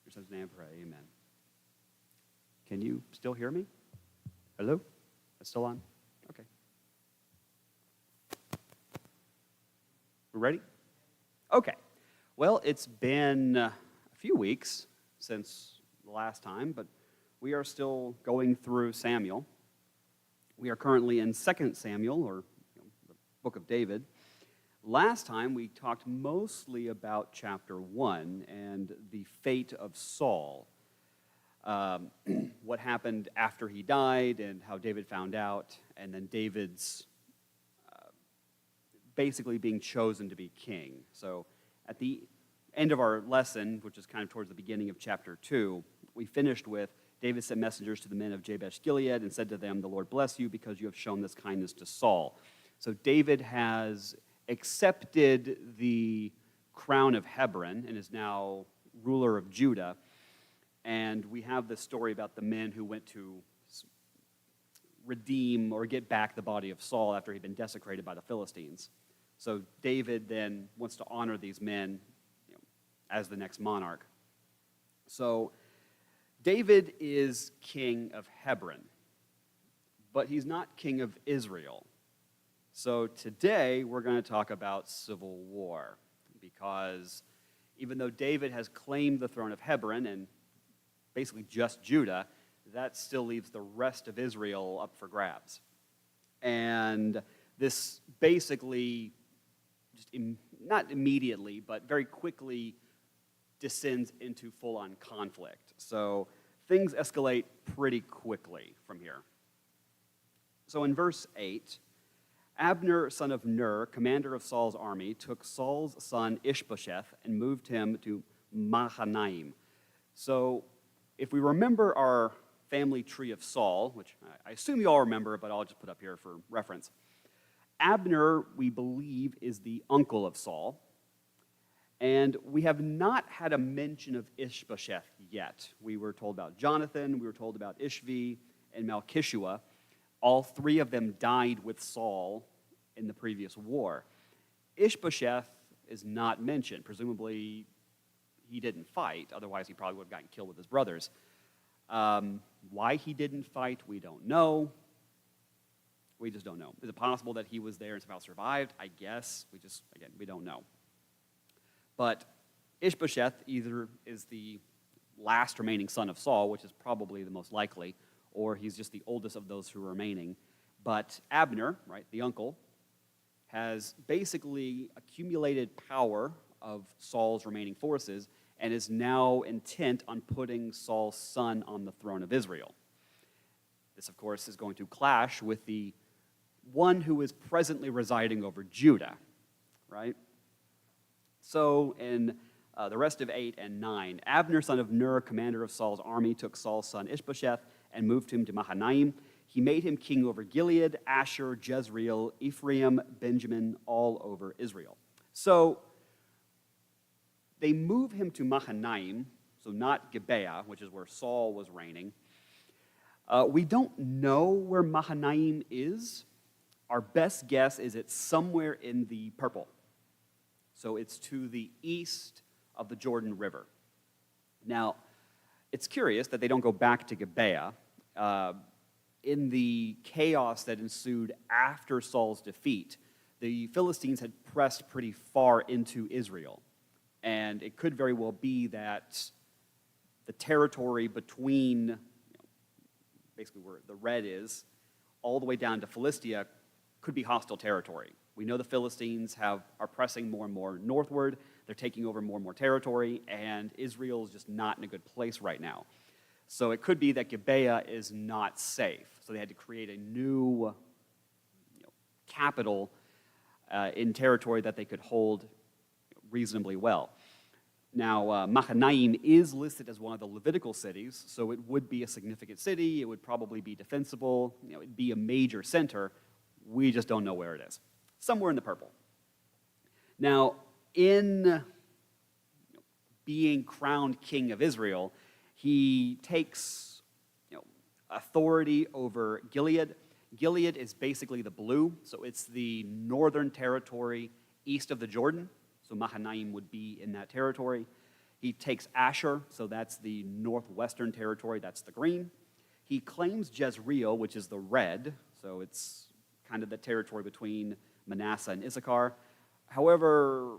Your son's name, pray. Amen. Can you still hear me? Hello? It's still on? Okay. We ready? Okay. Well, it's been a few weeks since the last time, but we are still going through Samuel. We are currently in 2 Samuel, or the book of David. Last time, we talked mostly about chapter 1 and the fate of Saul. What happened after he died and how David found out, and then David's basically being chosen to be king. So at the end of our lesson, which is kind of towards the beginning of chapter 2, we finished with David sent messengers to the men of Jabesh Gilead and said to them, "The Lord bless you because you have shown this kindness to Saul." So David has accepted the crown of Hebron and is now ruler of Judah. And we have this story about the men who went to redeem or get back the body of Saul after he'd been desecrated by the Philistines. So David then wants to honor these men, as the next monarch. So David is king of Hebron, but he's not king of Israel. So today we're going to talk about civil war, because even though David has claimed the throne of Hebron and basically just Judah, that still leaves the rest of Israel up for grabs. And this basically, not immediately, but very quickly descends into full-on conflict. So things escalate pretty quickly from here. So in verse 8, Abner, son of Ner, commander of Saul's army, took Saul's son Ishbosheth and moved him to Mahanaim. So if we remember our family tree of Saul, which I assume you all remember, but I'll just put up here for reference, Abner, we believe, is the uncle of Saul, and we have not had a mention of Ishbosheth yet. We were told about Jonathan, we were told about Ishvi, and Malchishua. All three of them died with Saul in the previous war. Ishbosheth is not mentioned. Presumably, he didn't fight. Otherwise, he probably would have gotten killed with his brothers. Why he didn't fight, we don't know. We just don't know. Is it possible that he was there and somehow survived? I guess. We don't know. But Ishbosheth either is the last remaining son of Saul, which is probably the most likely, or he's just the oldest of those who are remaining. But Abner, right, the uncle, has basically accumulated power of Saul's remaining forces and is now intent on putting Saul's son on the throne of Israel. This, of course, is going to clash with the one who is presently residing over Judah, right? So in the rest of 8 and 9, Abner, son of Ner, commander of Saul's army, took Saul's son Ishbosheth and moved him to Mahanaim. He made him king over Gilead, Asher, Jezreel, Ephraim, Benjamin, all over Israel. So they move him to Mahanaim, so not Gibeah, which is where Saul was reigning. We don't know where Mahanaim is. Our best guess is it's somewhere in the purple. So it's to the east of the Jordan River. Now, it's curious that they don't go back to Gibeah. In the chaos that ensued after Saul's defeat, the Philistines had pressed pretty far into Israel. And it could very well be that the territory between, basically where the red is, all the way down to Philistia could be hostile territory. We know the Philistines are pressing more and more northward. They're taking over more and more territory, and Israel is just not in a good place right now. So it could be that Gibeah is not safe. So they had to create a new capital in territory that they could hold reasonably well. Now, Mahanaim is listed as one of the Levitical cities, so it would be a significant city. It would probably be defensible. It'd be a major center. We just don't know where it is. Somewhere in the purple. Now, in being crowned king of Israel, he takes authority over Gilead. Gilead is basically the blue, so it's the northern territory east of the Jordan. So Mahanaim would be in that territory. He takes Asher, so that's the northwestern territory, that's the green. He claims Jezreel, which is the red, so it's kind of the territory between Manasseh and Issachar. However,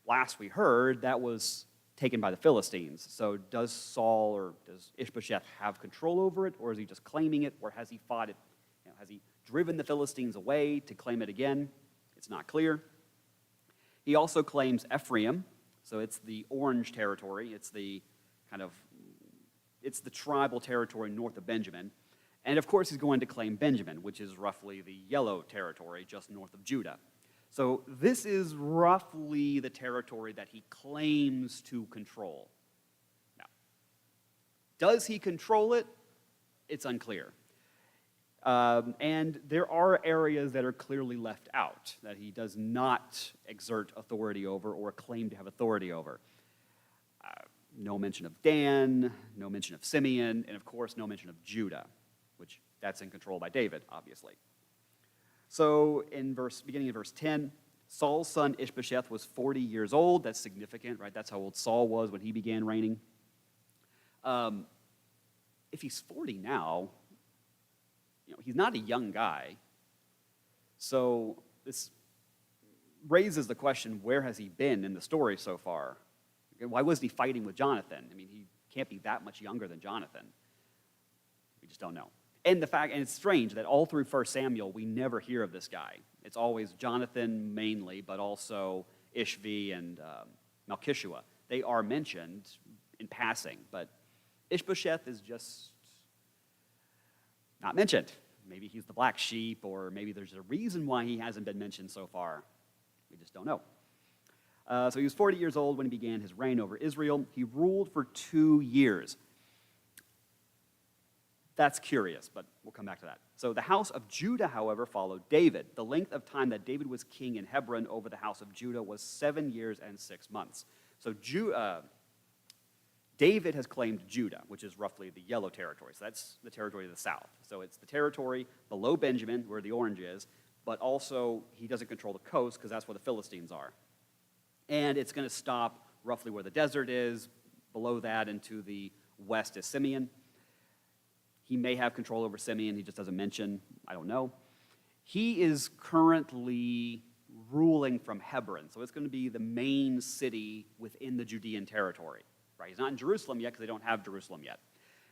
last we heard, that was taken by the Philistines. So does Saul or does Ishbosheth have control over it, or is he just claiming it, or has he fought it? Has he driven the Philistines away to claim it again? It's not clear. He also claims Ephraim, so it's the orange territory. It's the tribal territory north of Benjamin. And of course, he's going to claim Benjamin, which is roughly the yellow territory just north of Judah. So this is roughly the territory that he claims to control. Now, does he control it? It's unclear. And there are areas that are clearly left out that he does not exert authority over or claim to have authority over. No mention of Dan, no mention of Simeon, and of course no mention of Judah, which that's in control by David, obviously. So beginning in verse 10, Saul's son Ishbosheth was 40 years old. That's significant, right? That's how old Saul was when he began reigning. If he's 40 now, he's not a young guy. So this raises the question, where has he been in the story so far? Why wasn't he fighting with Jonathan? I mean, he can't be that much younger than Jonathan. We just don't know. And it's strange that all through 1 Samuel, we never hear of this guy. It's always Jonathan mainly, but also Ishvi and Malchishua. They are mentioned in passing, but Ishbosheth is just not mentioned. Maybe he's the black sheep, or maybe there's a reason why he hasn't been mentioned so far. We just don't know. So he was 40 years old when he began his reign over Israel. He ruled for 2 years. That's curious, but we'll come back to that. So the house of Judah, however, followed David. The length of time that David was king in Hebron over the house of Judah was 7 years and 6 months. So David has claimed Judah, which is roughly the yellow territory. So that's the territory of the south. So it's the territory below Benjamin, where the orange is, but also he doesn't control the coast because that's where the Philistines are. And it's going to stop roughly where the desert is. Below that and to the west is Simeon. He may have control over Simeon. He just doesn't mention. I don't know. He is currently ruling from Hebron. So it's going to be the main city within the Judean territory. Right? He's not in Jerusalem yet because they don't have Jerusalem yet.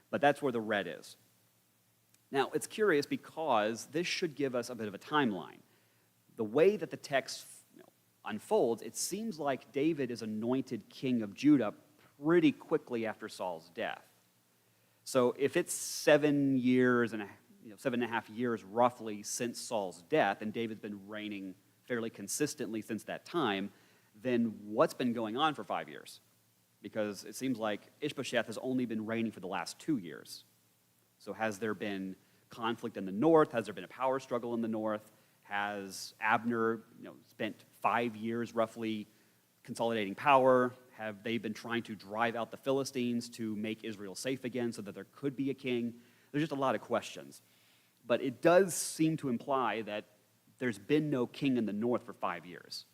But that's where the red is. Now, it's curious because this should give us a bit of a timeline. The way that the text unfolds, it seems like David is anointed king of Judah pretty quickly after Saul's death. So if it's 7 years and 7.5 years roughly since Saul's death, and David's been reigning fairly consistently since that time, then what's been going on for 5 years? Because it seems like Ishbosheth has only been reigning for the last 2 years. So has there been conflict in the north? Has there been a power struggle in the north? Has Abner spent 5 years roughly consolidating power? Have they been trying to drive out the Philistines to make Israel safe again so that there could be a king? There's just a lot of questions. But it does seem to imply that there's been no king in the north for 5 years.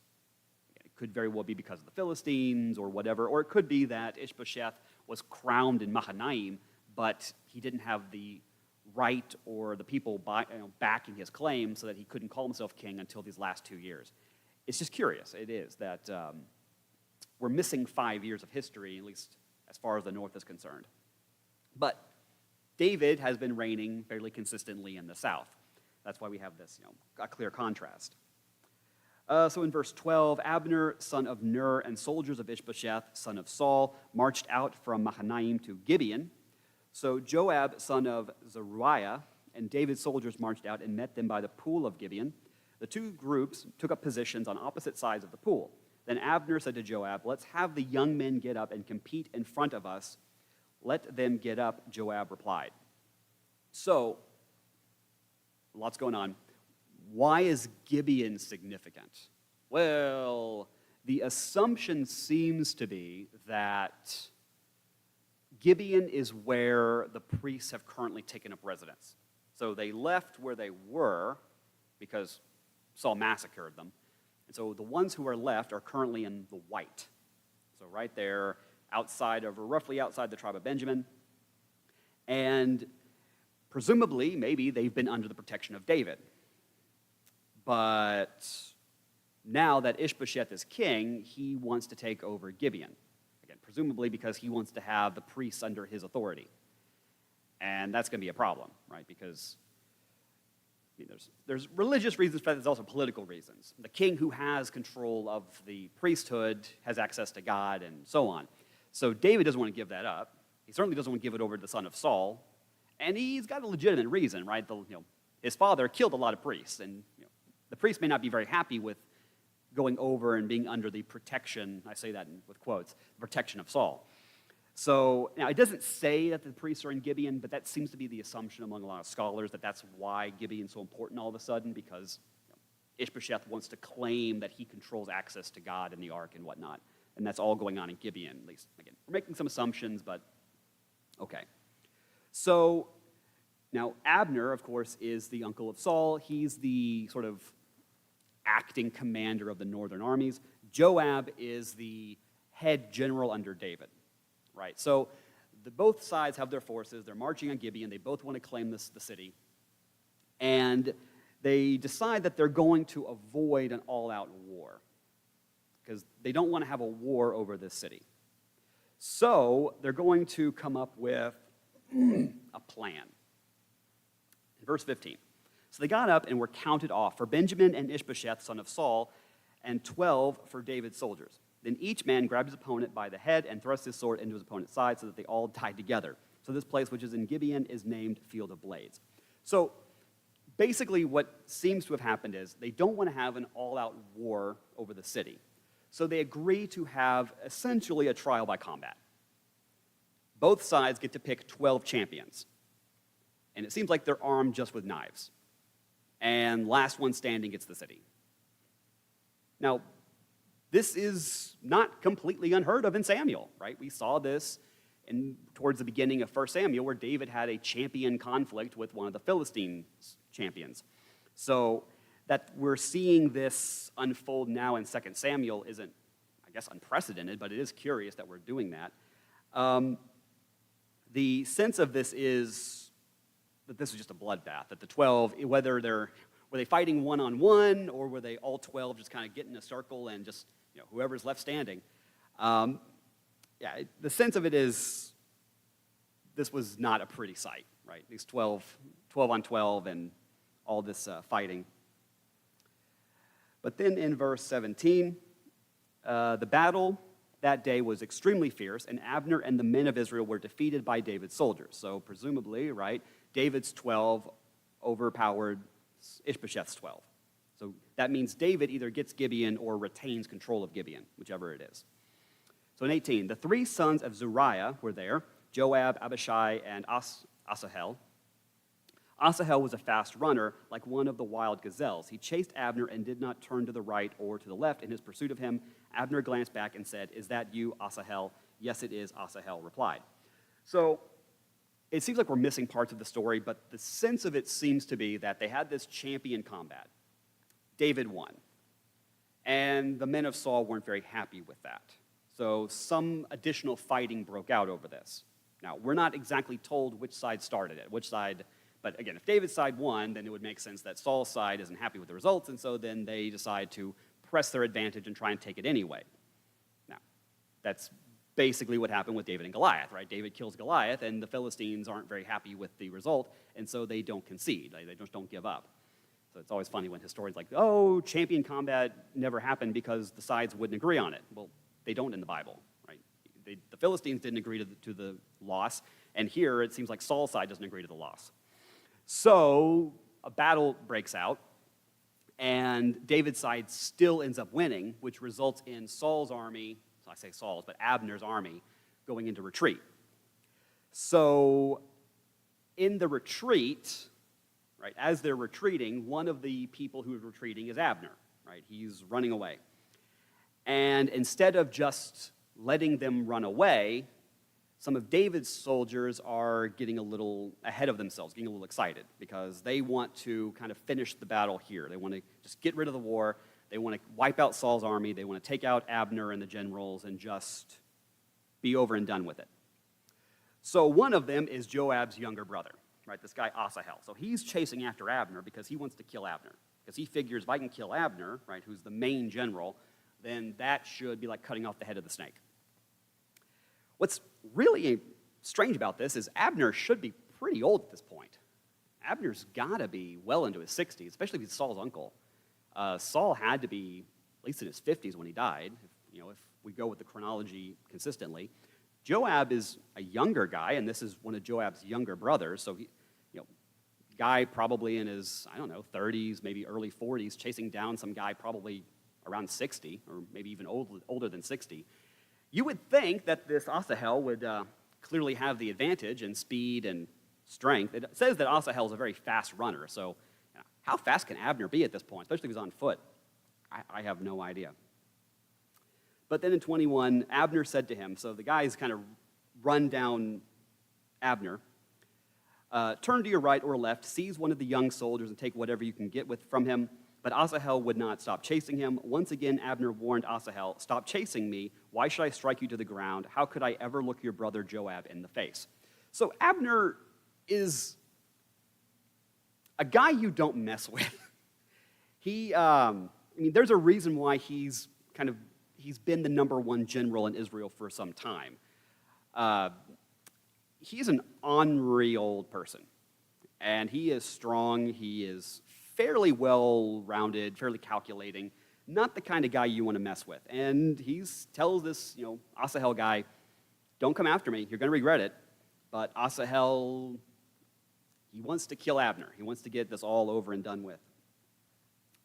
It could very well be because of the Philistines or whatever, or it could be that Ishbosheth was crowned in Mahanaim, but he didn't have the right or the people backing his claim so that he couldn't call himself king until these last 2 years. It's just curious, it is, that we're missing 5 years of history, at least as far as the north is concerned. But David has been reigning fairly consistently in the south. That's why we have this, a clear contrast. So in verse 12, Abner, son of Ner, and soldiers of Ishbosheth, son of Saul, marched out from Mahanaim to Gibeon. So Joab, son of Zeruiah, and David's soldiers marched out and met them by the pool of Gibeon. The two groups took up positions on opposite sides of the pool. Then Abner said to Joab, "Let's have the young men get up and compete in front of us." "Let them get up," Joab replied. So, lots going on. Why is Gibeon significant? Well, the assumption seems to be that Gibeon is where the priests have currently taken up residence. So they left where they were because Saul massacred them. And so the ones who are left are currently in the white. So right there, roughly outside the tribe of Benjamin. And presumably, maybe they've been under the protection of David. But now that Ishbosheth is king, he wants to take over Gibeon. Again, presumably because he wants to have the priests under his authority. And that's going to be a problem, right? Because there's religious reasons, but there's also political reasons. The king who has control of the priesthood has access to God and so on. So David doesn't want to give that up. He certainly doesn't want to give it over to the son of Saul. And he's got a legitimate reason, right? His father killed a lot of priests, and the priests may not be very happy with going over and being under the protection, I say that with quotes, protection of Saul. So now it doesn't say that the priests are in Gibeon, but that seems to be the assumption among a lot of scholars that that's why Gibeon's so important all of a sudden, because Ishbosheth wants to claim that he controls access to God and the ark and whatnot. And that's all going on in Gibeon, at least. Again, we're making some assumptions, but okay. So now Abner, of course, is the uncle of Saul. He's the sort of acting commander of the northern armies. Joab is the head general under David, right? So both sides have their forces. They're marching on Gibeon. They both want to claim the city. And they decide that they're going to avoid an all-out war because they don't want to have a war over this city. So they're going to come up with a plan. In verse 15, so they got up and were counted off for Benjamin and Ishbosheth, son of Saul, and 12 for David's soldiers. Then each man grabbed his opponent by the head and thrust his sword into his opponent's side so that they all died together. So this place, which is in Gibeon, is named Field of Blades. So basically what seems to have happened is they don't want to have an all-out war over the city. So they agree to have essentially a trial by combat. Both sides get to pick 12 champions. And it seems like they're armed just with knives. And last one standing gets the city. Now, this is not completely unheard of in Samuel, right? We saw this towards the beginning of 1 Samuel where David had a champion conflict with one of the Philistine champions. So that we're seeing this unfold now in 2 Samuel isn't, I guess, unprecedented, but it is curious that we're doing that. The sense of this is that this is just a bloodbath, that the 12, were they fighting one-on-one, or were they all 12 just kind of get in a circle and just, whoever's left standing? The sense of it is this was not a pretty sight, right? These 12 on 12 and all this fighting. But then in verse 17, the battle that day was extremely fierce, and Abner and the men of Israel were defeated by David's soldiers. So presumably, right, David's 12 overpowered Ishbosheth's 12. So that means David either gets Gibeon or retains control of Gibeon, whichever it is. So in 18, the three sons of Zeruiah were there, Joab, Abishai, and Asahel. Asahel was a fast runner, like one of the wild gazelles. He chased Abner and did not turn to the right or to the left in his pursuit of him. Abner glanced back and said, "Is that you, Asahel?" "Yes, it is," Asahel replied. So it seems like we're missing parts of the story, but the sense of it seems to be that they had this champion combat. David won. And the men of Saul weren't very happy with that. So some additional fighting broke out over this. Now, we're not exactly told which side started it, but again, if David's side won, then it would make sense that Saul's side isn't happy with the results, and so then they decide to press their advantage and try and take it anyway. Now, that's basically what happened with David and Goliath, right? David kills Goliath, and the Philistines aren't very happy with the result, and so they don't concede. They just don't give up. So it's always funny when historians are like, oh, champion combat never happened because the sides wouldn't agree on it. Well, they don't in the Bible, right? The Philistines didn't agree to the loss, and here it seems like Saul's side doesn't agree to the loss. So a battle breaks out, and David's side still ends up winning, which results in Saul's army, so I say Saul's, but Abner's army, going into retreat. So in the retreat, right, as they're retreating, one of the people who is retreating is Abner, right? He's running away. And instead of just letting them run away, some of David's soldiers are getting a little ahead of themselves, getting a little excited, because they want to kind of finish the battle here. They want to just get rid of the war. They want to wipe out Saul's army. They want to take out Abner and the generals and just be over and done with it. So one of them is Joab's younger brother, right? This guy Asahel. So he's chasing after Abner because he wants to kill Abner. Because he figures if I can kill Abner, right, who's the main general, then that should be like cutting off the head of the snake. What's really strange about this is Abner should be pretty old at this point. Abner's got to be well into his 60s, especially if he's Saul's uncle. Saul had to be at least in his 50s when he died, if we go with the chronology consistently. Joab is a younger guy, and this is one of Joab's younger brothers, so guy probably in his, 30s, maybe early 40s, chasing down some guy probably around 60, or maybe even older than 60. You would think that this Asahel would clearly have the advantage in speed and strength. It says that Asahel is a very fast runner, so how fast can Abner be at this point, especially if he's on foot? I have no idea. But then in 21, Abner said to him, so the guys kind of run down Abner, turn to your right or left, seize one of the young soldiers and take whatever you can get from him. But Asahel would not stop chasing him. Once again, Abner warned Asahel, stop chasing me. Why should I strike you to the ground? How could I ever look your brother Joab in the face? So Abner is a guy you don't mess with. There's a reason why he's been the number one general in Israel for some time. He's an ornery old person, and he is strong. He is fairly well-rounded, fairly calculating, not the kind of guy you want to mess with. And he tells this, Asahel guy, don't come after me. You're going to regret it. But Asahel, he wants to kill Abner. He wants to get this all over and done with.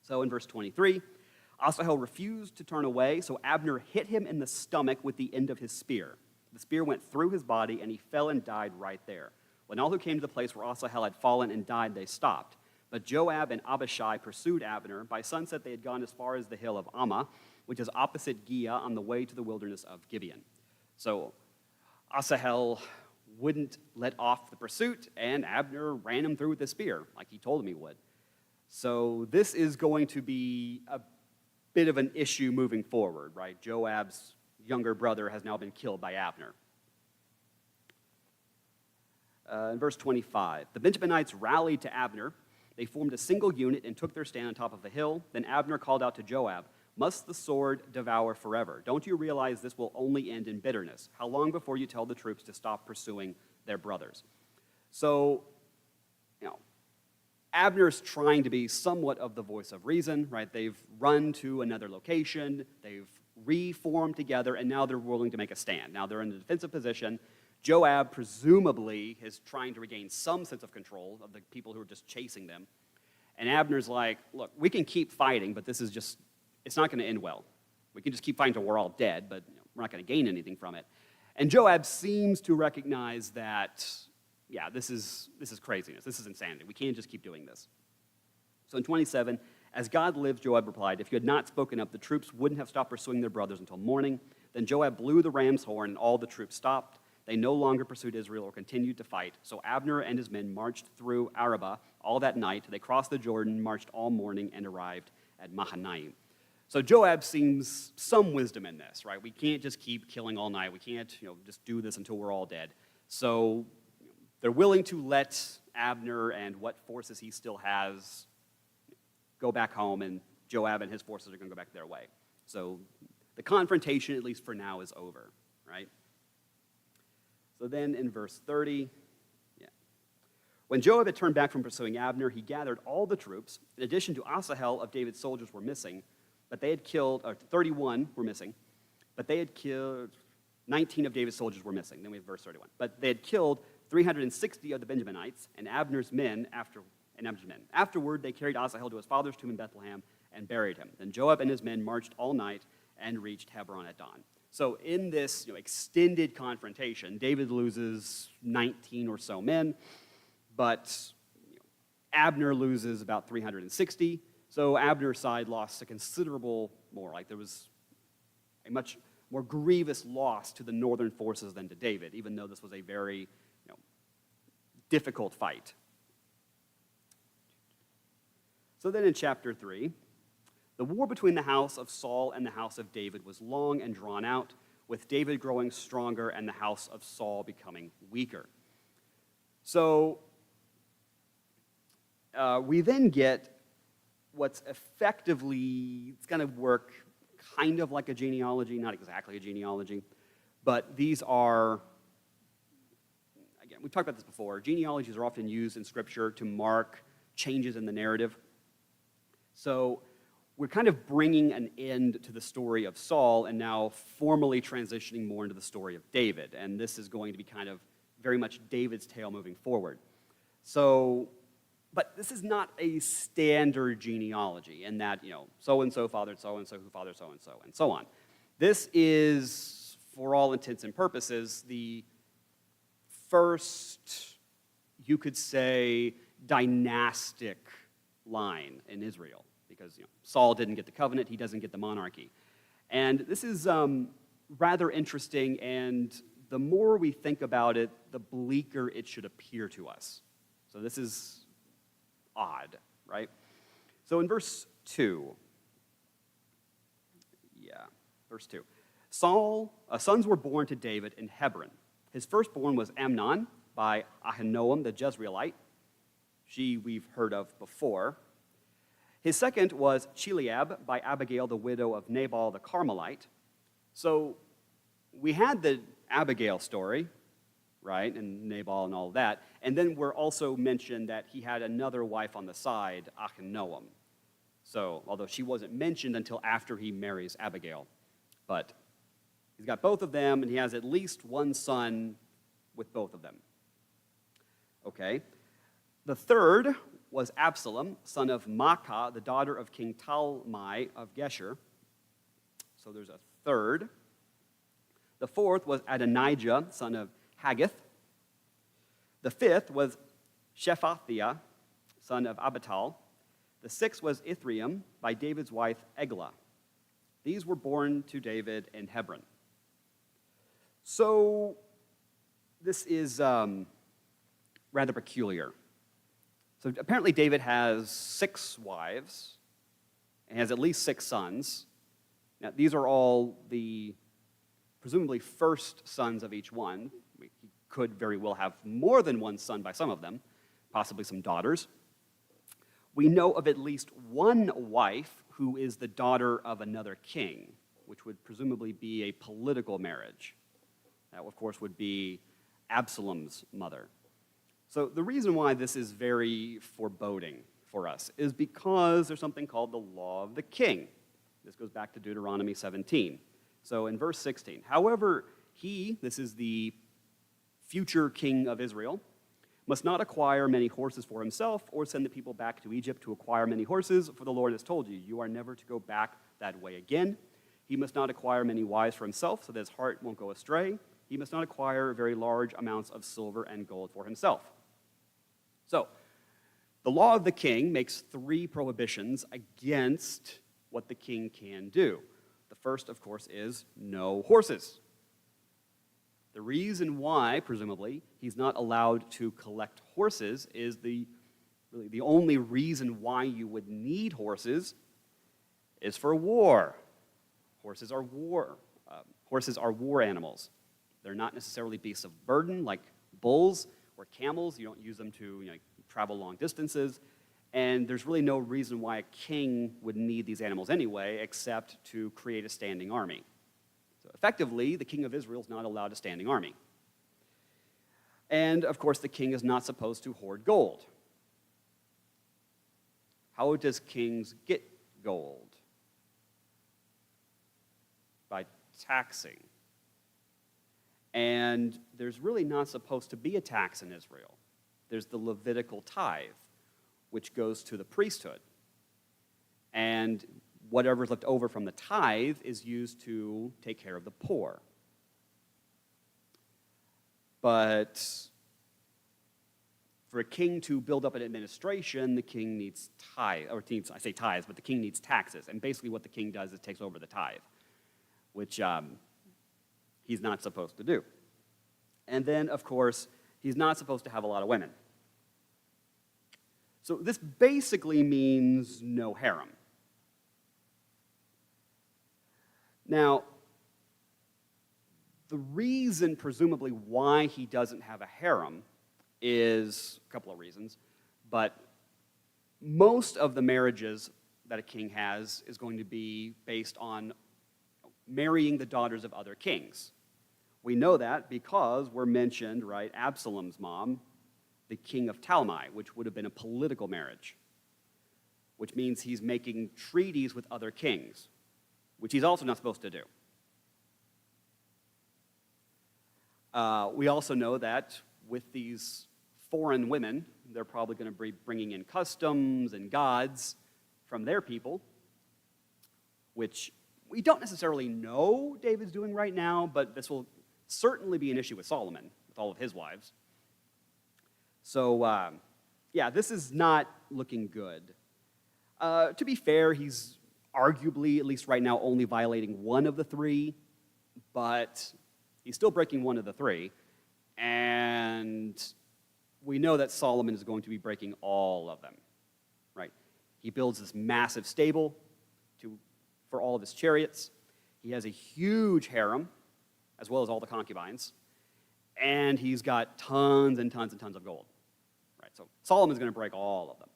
So in verse 23, Asahel refused to turn away, so Abner hit him in the stomach with the end of his spear. The spear went through his body, and he fell and died right there. When all who came to the place where Asahel had fallen and died, they stopped. But Joab and Abishai pursued Abner. By sunset, they had gone as far as the hill of Ammah, which is opposite Giah on the way to the wilderness of Gibeon. So Asahel wouldn't let off the pursuit, and Abner ran him through with a spear, like he told him he would. So this is going to be a bit of an issue moving forward, right? Joab's younger brother has now been killed by Abner. In verse 25, the Benjaminites rallied to Abner. They formed a single unit and took their stand on top of the hill. Then Abner called out to Joab, must the sword devour forever? Don't you realize this will only end in bitterness? How long before you tell the troops to stop pursuing their brothers? So, Abner's trying to be somewhat of the voice of reason, right? They've run to another location, they've reformed together, and now they're willing to make a stand. Now they're in a defensive position. Joab presumably is trying to regain some sense of control of the people who are just chasing them. And Abner's like, look, we can keep fighting, but this is just, it's not going to end well. We can just keep fighting until we're all dead, but we're not going to gain anything from it. And Joab seems to recognize that, this is craziness. This is insanity. We can't just keep doing this. So in 27, as God lives, Joab replied, if you had not spoken up, the troops wouldn't have stopped pursuing their brothers until morning. Then Joab blew the ram's horn, and all the troops stopped. They no longer pursued Israel or continued to fight. So Abner and his men marched through Arabah all that night. They crossed the Jordan, marched all morning, and arrived at Mahanaim. So Joab seems some wisdom in this, right? We can't just keep killing all night. We can't, just do this until we're all dead. So they're willing to let Abner and what forces he still has go back home, and Joab and his forces are going to go back their way. So the confrontation, at least for now, is over, right? So then in verse 30, when Joab had turned back from pursuing Abner, he gathered all the troops. In addition to Asahel, of David's soldiers were missing, but they had killed, 31 were missing, but they had killed, 19 of David's soldiers were missing. Then we have verse 31. But they had killed 360 of the Benjaminites and Abner's men Afterward, they carried Asahel to his father's tomb in Bethlehem and buried him. Then Joab and his men marched all night and reached Hebron at dawn. So in this extended confrontation, David loses 19 or so men, but Abner loses about 360. So Abner's side lost a considerable more. Like there was a much more grievous loss to the northern forces than to David, even though this was a very difficult fight. So then in chapter 3, the war between the house of Saul and the house of David was long and drawn out. with David growing stronger and the house of Saul becoming weaker. So we then get what's effectively, it's going to work kind of like a genealogy, not exactly a genealogy, but these are, again, we've talked about this before, genealogies are often used in Scripture to mark changes in the narrative. So we're kind of bringing an end to the story of Saul and now formally transitioning more into the story of David, and this is going to be kind of very much David's tale moving forward. So, but this is not a standard genealogy in that, so-and-so fathered so-and-so who fathered so-and-so, and so on. This is, for all intents and purposes, the first, you could say, dynastic line in Israel, because Saul didn't get the covenant, he doesn't get the monarchy. And this is rather interesting, and the more we think about it, the bleaker it should appear to us. So this is odd, right? So in verse 2, verse 2, sons were born to David in Hebron. His firstborn was Amnon by Ahinoam the Jezreelite. She we've heard of before. His second was Chileab by Abigail, the widow of Nabal the Carmelite. So we had the Abigail story, right, and Nabal and all of that. And then we're also mentioned that he had another wife on the side, Ahinoam. So, although she wasn't mentioned until after he marries Abigail. But he's got both of them, and he has at least one son with both of them. Okay. The third was Absalom, son of Maacah, the daughter of King Talmai of Geshur. So there's a third. The fourth was Adonijah, son of Haggith. The fifth was Shephatiah, son of Abital. The sixth was Ithream by David's wife Eglah. These were born to David in Hebron. So this is rather peculiar. So apparently David has 6 wives and has at least 6 sons. Now these are all the presumably first sons of each one. He could very well have more than one son by some of them, possibly some daughters. We know of at least one wife who is the daughter of another king, which would presumably be a political marriage. That, of course, would be Absalom's mother. So the reason why this is very foreboding for us is because there's something called the law of the king. This goes back to Deuteronomy 17. So in verse 16, however, this is the future king of Israel, must not acquire many horses for himself or send the people back to Egypt to acquire many horses, for the Lord has told you, you are never to go back that way again. He must not acquire many wives for himself, so that his heart won't go astray. He must not acquire very large amounts of silver and gold for himself. So, the law of the king makes 3 prohibitions against what the king can do. The first, of course, is no horses. The reason why, presumably, he's not allowed to collect horses is really the only reason why you would need horses is for war. Horses are war animals. They're not necessarily beasts of burden like bulls or camels. You don't use them to travel long distances. And there's really no reason why a king would need these animals anyway, except to create a standing army. So effectively, the king of Israel is not allowed a standing army. And of course, the king is not supposed to hoard gold. How does kings get gold? By taxing. And there's really not supposed to be a tax in Israel. There's the Levitical tithe, which goes to the priesthood. And whatever's left over from the tithe is used to take care of the poor. But for a king to build up an administration, the king needs tithe, I say tithes, but the king needs taxes. And basically what the king does is takes over the tithe, which he's not supposed to do. And then, of course, he's not supposed to have a lot of women. So this basically means no harem. Now, The reason, presumably, why he doesn't have a harem is a couple of reasons, but most of the marriages that a king has is going to be based on marrying the daughters of other kings. We know that because we're mentioned, right, Absalom's mom, the king of Talmai, which would have been a political marriage, which means he's making treaties with other kings, which he's also not supposed to do. We also know that with these foreign women, they're probably going to be bringing in customs and gods from their people, which we don't necessarily know David's doing right now, but this will certainly be an issue with Solomon, with all of his wives. So, yeah, this is not looking good. To be fair, he's arguably, at least right now, only violating one of the three, but he's still breaking one of the three, and we know that Solomon is going to be breaking all of them, right? He builds this massive stable for all of his chariots. He has a huge harem, as well as all the concubines, and he's got tons and tons and tons of gold, right? So Solomon's going to break all of them.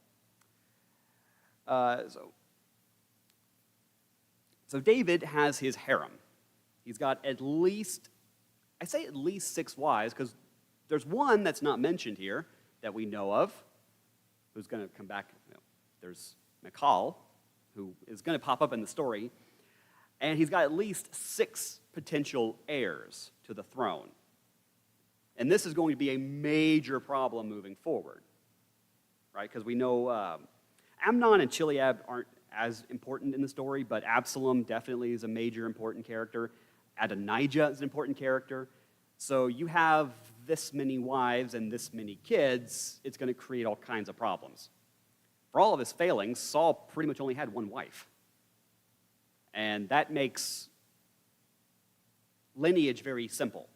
So David has his harem. He's got at least 6 wives, because there's one that's not mentioned here that we know of, who's going to come back. There's Michal, who is going to pop up in the story, and he's got at least 6 potential heirs to the throne. And this is going to be a major problem moving forward, right? Because we know Amnon and Chileab aren't as important in the story, but Absalom definitely is a major important character. Adonijah is an important character. So you have this many wives and this many kids, it's going to create all kinds of problems. For all of his failings, Saul pretty much only had one wife. And that makes lineage very simple,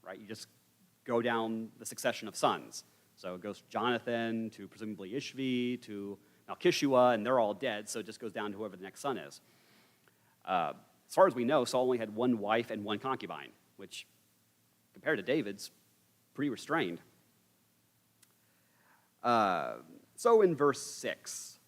right? You just go down the succession of sons. So it goes Jonathan to presumably Ishvi to Malchishua, and they're all dead, so it just goes down to whoever the next son is. As far as we know, Saul only had one wife and one concubine, which, compared to David's, pretty restrained. So in verse 6,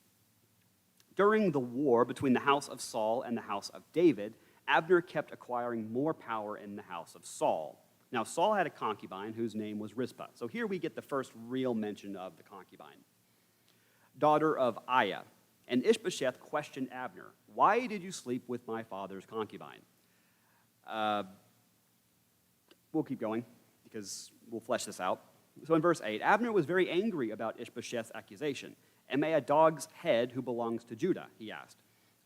during the war between the house of Saul and the house of David, Abner kept acquiring more power in the house of Saul. Now, Saul had a concubine whose name was Rizpah. So here we get the first real mention of the concubine. Daughter of Aiah. And Ishbosheth questioned Abner, "Why did you sleep with my father's concubine?" We'll keep going because we'll flesh this out. So in verse 8, Abner was very angry about Ishbosheth's accusation. "Am I a dog's head who belongs to Judah?" he asked.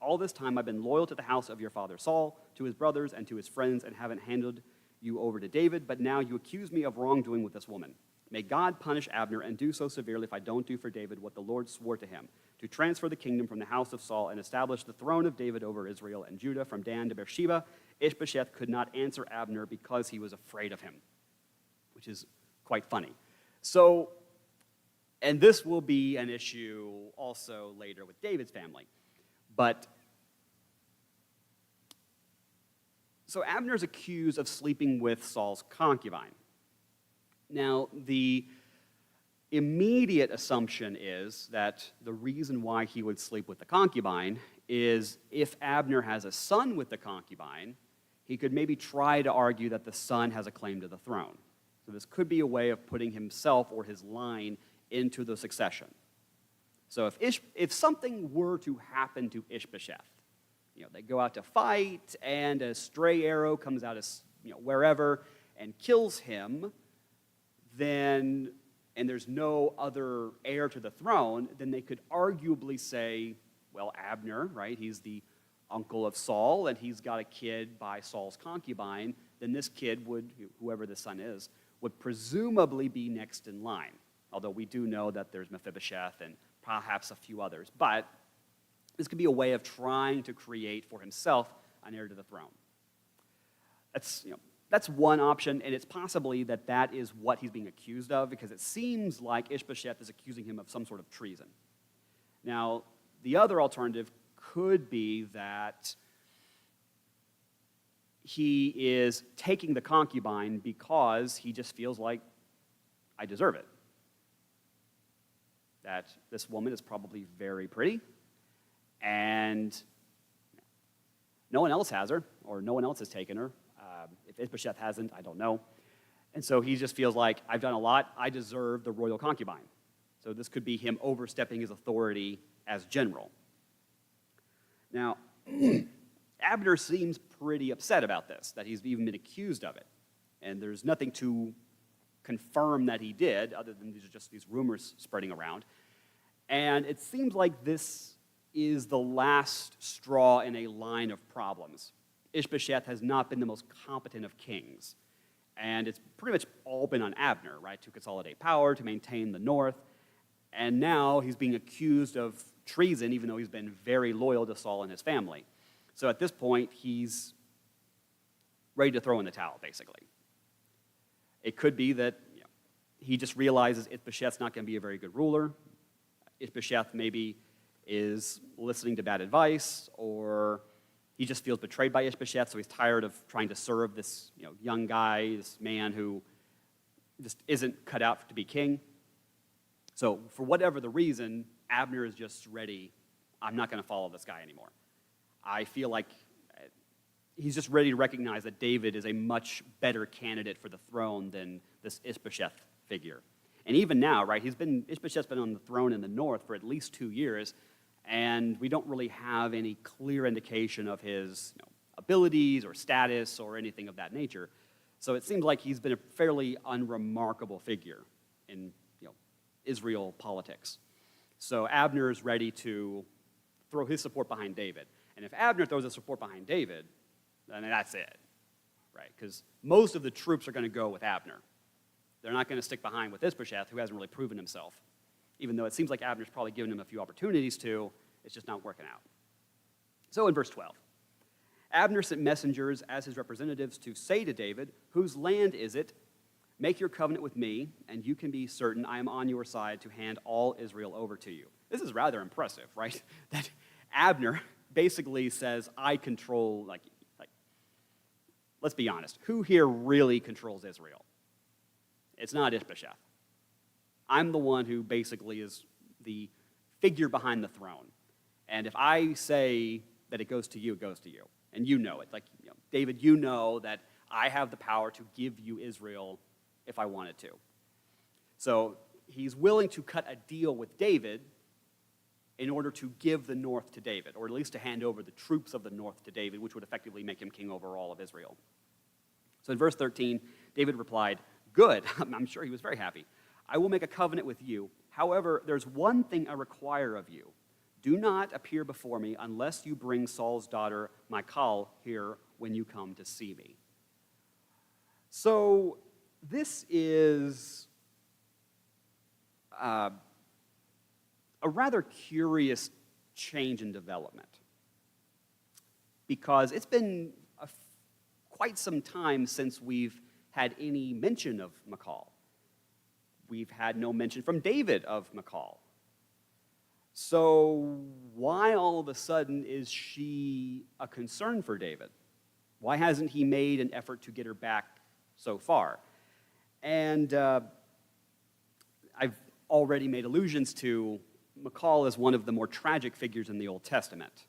"All this time I've been loyal to the house of your father Saul, to his brothers and to his friends, and haven't handed you over to David, but now you accuse me of wrongdoing with this woman. May God punish Abner and do so severely if I don't do for David what the Lord swore to him, to transfer the kingdom from the house of Saul and establish the throne of David over Israel and Judah from Dan to Beersheba." Ishbosheth could not answer Abner because he was afraid of him, which is quite funny. So, and this will be an issue also later with David's family. But, so Abner's accused of sleeping with Saul's concubine. Now, the immediate assumption is that the reason why he would sleep with the concubine is if Abner has a son with the concubine, he could maybe try to argue that the son has a claim to the throne. So this could be a way of putting himself or his line into the succession. So if something were to happen to Ishbosheth, they go out to fight and a stray arrow comes out of wherever and kills him, then, and there's no other heir to the throne, then they could arguably say, well, Abner, right, he's the uncle of Saul, and he's got a kid by Saul's concubine, then this kid would, whoever the son is, would presumably be next in line. Although we do know that there's Mephibosheth and perhaps a few others. But this could be a way of trying to create for himself an heir to the throne. That's one option, and it's possibly that is what he's being accused of, because it seems like Ishbosheth is accusing him of some sort of treason. Now, the other alternative could be that he is taking the concubine because he just feels like, I deserve it. That this woman is probably very pretty, and no one else has her, or no one else has taken her. If Ishbosheth hasn't, I don't know. And so he just feels like, I've done a lot, I deserve the royal concubine. So this could be him overstepping his authority as general. Now, Abner seems pretty upset about this, that he's even been accused of it. And there's nothing to confirm that he did, other than these are just these rumors spreading around. And it seems like this is the last straw in a line of problems. Ishbosheth has not been the most competent of kings. And it's pretty much all been on Abner, right, to consolidate power, to maintain the north. And now he's being accused of treason, even though he's been very loyal to Saul and his family. So at this point, he's ready to throw in the towel, basically. It could be that he just realizes Ishbosheth's not going to be a very good ruler. Ishbosheth maybe is listening to bad advice, or he just feels betrayed by Ishbosheth, so he's tired of trying to serve this young guy, this man who just isn't cut out to be king. So for whatever the reason, Abner is just ready. I'm not going to follow this guy anymore. I feel like he's just ready to recognize that David is a much better candidate for the throne than this Ishbosheth figure. And even now, right, Ishbosheth's been on the throne in the north for at least 2 years, and we don't really have any clear indication of his abilities or status or anything of that nature. So it seems like he's been a fairly unremarkable figure in Israel politics. So Abner is ready to throw his support behind David. And if Abner throws his support behind David, then that's it, right? Because most of the troops are going to go with Abner. They're not going to stick behind with Ishbosheth, who hasn't really proven himself. Even though it seems like Abner's probably given him a few opportunities to, it's just not working out. So in verse 12, Abner sent messengers as his representatives to say to David, "Whose land is it? Make your covenant with me, and you can be certain I am on your side to hand all Israel over to you." This is rather impressive, right? That Abner basically says, I control, like, let's be honest, who here really controls Israel? It's not Ishbosheth. I'm the one who basically is the figure behind the throne. And if I say that it goes to you, it goes to you. And you know it. David, you know that I have the power to give you Israel if I wanted to. So he's willing to cut a deal with David in order to give the north to David, or at least to hand over the troops of the north to David, which would effectively make him king over all of Israel. So in verse 13, David replied, "Good." I'm sure he was very happy. "I will make a covenant with you. However, there's one thing I require of you. Do not appear before me unless you bring Saul's daughter Michal here when you come to see me." So this is a rather curious change in development, because it's been quite some time since we've had any mention of Michal. We've had no mention from David of Michal. So why all of a sudden is she a concern for David? Why hasn't he made an effort to get her back so far? And I've already made allusions to Michal as one of the more tragic figures in the Old Testament.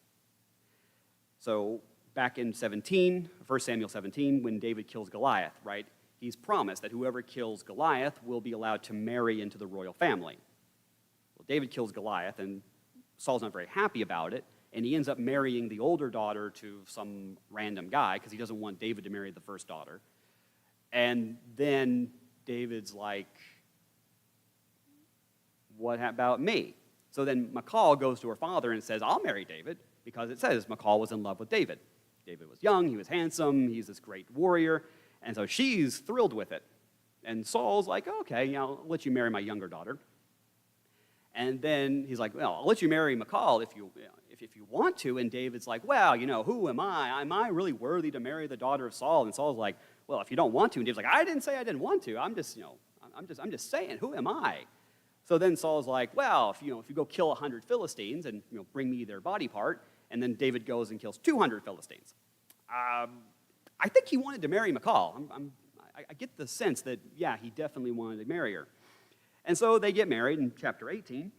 So back in 1 Samuel 17, when David kills Goliath, right, he's promised that whoever kills Goliath will be allowed to marry into the royal family. Well, David kills Goliath, and Saul's not very happy about it, and he ends up marrying the older daughter to some random guy because he doesn't want David to marry the first daughter. And then David's like, what about me? So then Michal goes to her father and says, I'll marry David, because it says Michal was in love with David. David was young, he was handsome, he's this great warrior, and so she's thrilled with it. And Saul's like, okay, I'll let you marry my younger daughter. And then he's like, well, I'll let you marry Michal if you want to. And David's like, well, who am I? Am I really worthy to marry the daughter of Saul? And Saul's like, well, if you don't want to. And David's like, I didn't say I didn't want to. I'm just saying, who am I? So then Saul's like, well, if you go kill 100 Philistines and bring me their body part, and then David goes and kills 200 Philistines. I think he wanted to marry Michal. I get the sense that, yeah, he definitely wanted to marry her. And so they get married in chapter 18.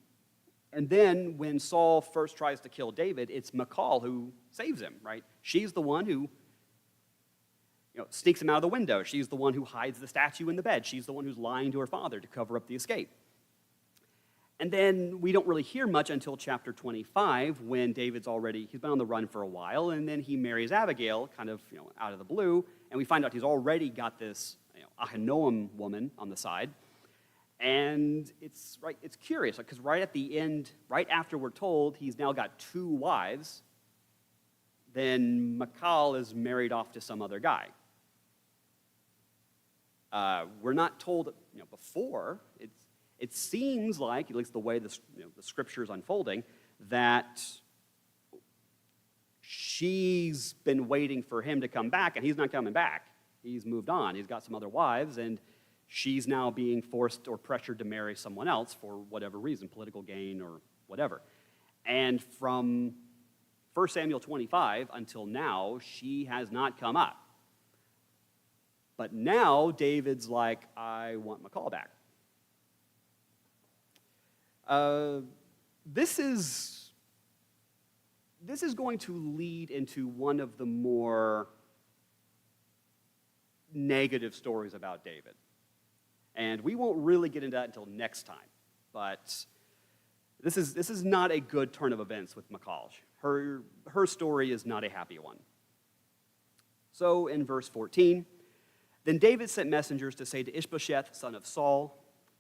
And then when Saul first tries to kill David, it's Michal who saves him, right? She's the one who sneaks him out of the window. She's the one who hides the statue in the bed. She's the one who's lying to her father to cover up the escape. And then we don't really hear much until chapter 25 when he's been on the run for a while, and then he marries Abigail kind of out of the blue, and we find out he's already got this Ahinoam woman on the side. And it's curious because right at the end, right after we're told he's now got 2 wives, then Michal is married off to some other guy. We're not told before. It seems like, at least the way the scripture is unfolding, that she's been waiting for him to come back, and he's not coming back. He's moved on. He's got some other wives, and she's now being forced or pressured to marry someone else for whatever reason, political gain or whatever. And from 1 Samuel 25 until now, she has not come up. But now David's like, I want Michal back. This is going to lead into one of the more negative stories about David. And we won't really get into that until next time. But this is not a good turn of events with Michal. Her story is not a happy one. So in verse 14, then David sent messengers to say to Ishbosheth, son of Saul,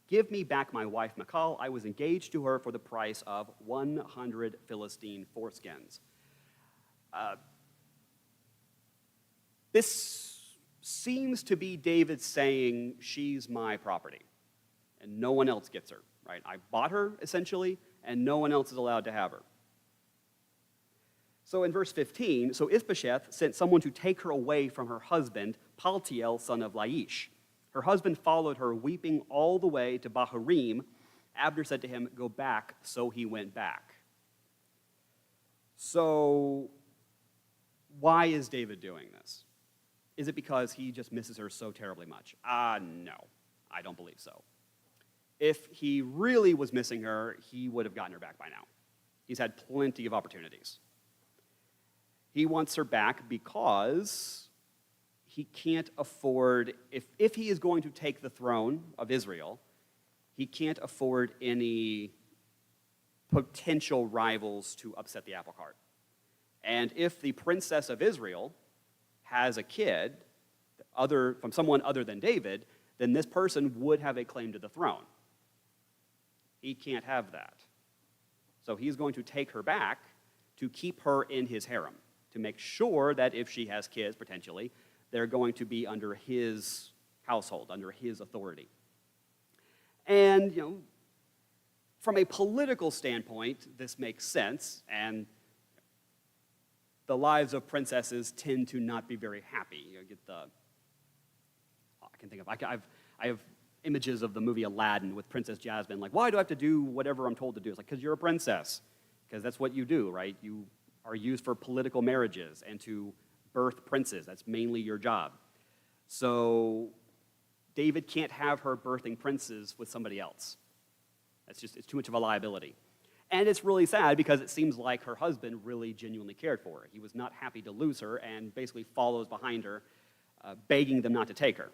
give me back my wife Michal. I was engaged to her for the price of 100 Philistine foreskins. This seems to be David saying, she's my property, and no one else gets her, right? I bought her, essentially, and no one else is allowed to have her. So in verse 15, so Ishbosheth sent someone to take her away from her husband, Paltiel, son of Laish. Her husband followed her, weeping all the way to Bahurim. Abner said to him, go back, so he went back. So why is David doing this? Is it because he just misses her so terribly much? No, I don't believe so. If he really was missing her, he would have gotten her back by now. He's had plenty of opportunities. He wants her back because he can't afford, if he is going to take the throne of Israel, he can't afford any potential rivals to upset the apple cart. And if the princess of Israel has a kid from someone other than David, then this person would have a claim to the throne. He can't have that. So he's going to take her back to keep her in his harem, to make sure that if she has kids, potentially, they're going to be under his household, under his authority. And, from a political standpoint, this makes sense, and the lives of princesses tend to not be very happy. I have images of the movie Aladdin with Princess Jasmine, like, why do I have to do whatever I'm told to do? It's like, because you're a princess, because that's what you do, right? You are used for political marriages and to birth princes. That's mainly your job. So David can't have her birthing princes with somebody else. It's too much of a liability. And it's really sad because it seems like her husband really genuinely cared for her. He was not happy to lose her and basically follows behind her, begging them not to take her.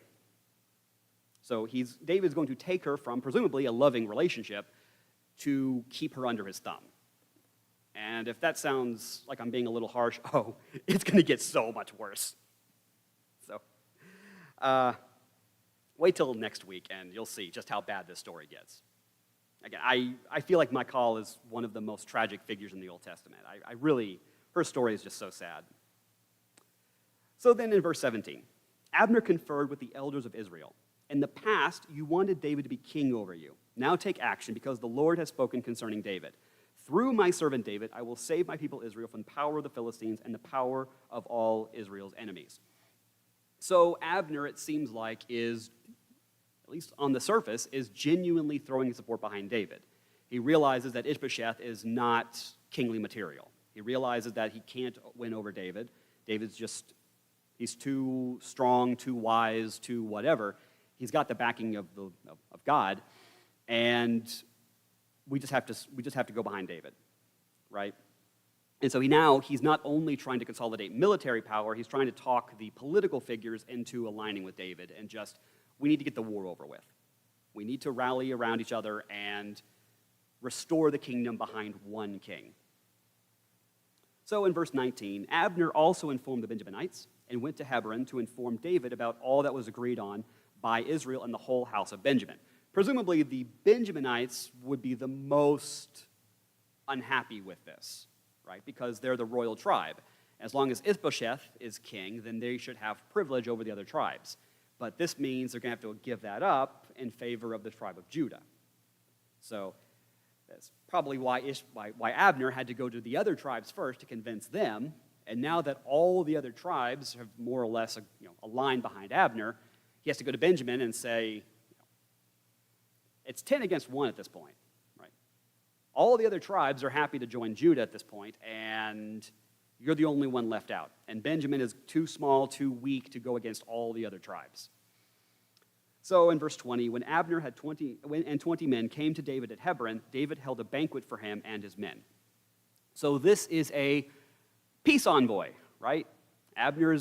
So David's going to take her from presumably a loving relationship to keep her under his thumb. And if that sounds like I'm being a little harsh, it's going to get so much worse. So wait till next week and you'll see just how bad this story gets. Again, I feel like Michal is one of the most tragic figures in the Old Testament. Her story is just so sad. So then in verse 17, Abner conferred with the elders of Israel. In the past, you wanted David to be king over you. Now take action because the Lord has spoken concerning David. Through my servant David, I will save my people Israel from the power of the Philistines and the power of all Israel's enemies. So Abner, it seems like, is, at least on the surface, is genuinely throwing his support behind David. He realizes that Ishbosheth is not kingly material. He realizes that he can't win over David. David's just He's too strong, too wise, too whatever. He's got the backing of God, and we just have to go behind David, right? And so he's not only trying to consolidate military power, he's trying to talk the political figures into aligning with David and we need to get the war over with. We need to rally around each other and restore the kingdom behind one king. So in verse 19, Abner also informed the Benjaminites and went to Hebron to inform David about all that was agreed on by Israel and the whole house of Benjamin. Presumably, the Benjaminites would be the most unhappy with this, right? Because they're the royal tribe. As long as Ishbosheth is king, then they should have privilege over the other tribes. But this means they're going to have to give that up in favor of the tribe of Judah. So that's probably why Abner had to go to the other tribes first to convince them. And now that all the other tribes have more or less aligned behind Abner, he has to go to Benjamin and say, it's 10 against 1 at this point, right? All the other tribes are happy to join Judah at this point, and you're the only one left out. And Benjamin is too small, too weak to go against all the other tribes. So in verse 20, when Abner had 20 men came to David at Hebron, David held a banquet for him and his men. So this is a peace envoy, right? Abner